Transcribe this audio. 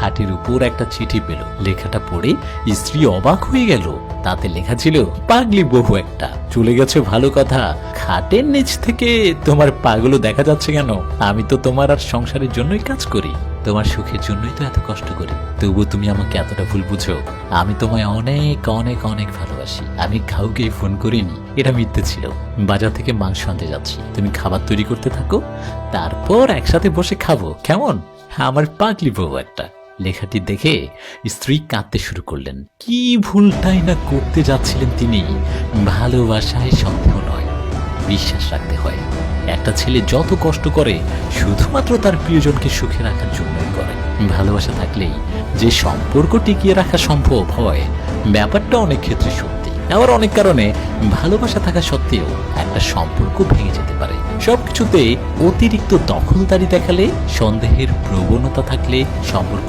খাটের উপর একটা চিঠি পেল। লেখাটা পড়ে স্ত্রী অবাক হয়ে গেল। তাতে লেখা ছিল, পাগলি বহু একটা, চলে গেছে ভালো কথা, খাটের নিচ থেকে তোমার পাগুলো দেখা যাচ্ছে কেন? আমি তো তোমার আর সংসারের জন্যই কাজ করি, তোমার সুখের জন্যই তো এত কষ্ট করি, তবু তুমি আমাকে এতটা ভুল বুঝো। আমি তোমায় অনেক অনেক অনেক ভালোবাসি। আমি কাউকে ফোন করিনি, এটা মিথ্যে ছিল। বাজার থেকে মাংস আনতে যাচ্ছি, তুমি খাবার তৈরি করতে থাকো, তারপর একসাথে বসে খাবো, কেমন? আমার পাগলি বউ একটা। লেখাটি দেখে স্ত্রী কাঁদতে শুরু করলেন। কি ভুলটাই না করতে যাচ্ছিলেন তিনি। ভালোবাসায় সন্দেহ নয়, বিশ্বাস রাখতে হয়। একটা ছেলে যত কষ্ট করে শুধুমাত্র তার প্রিয়জনকে সুখে রাখার জন্যই করে। ভালোবাসা থাকলেই যে সম্পর্ক টিকিয়ে রাখা সম্ভব হয়, ব্যাপারটা অনেক ক্ষেত্রে সত্যি। আবার অনেক কারণে ভালোবাসা থাকা সত্ত্বেও একটা সম্পর্ক ভেঙে যেতে পারে। সবকিছুতে অতিরিক্ত দখলদারি দেখালে, সন্দেহের প্রবণতা থাকলে সম্পর্ক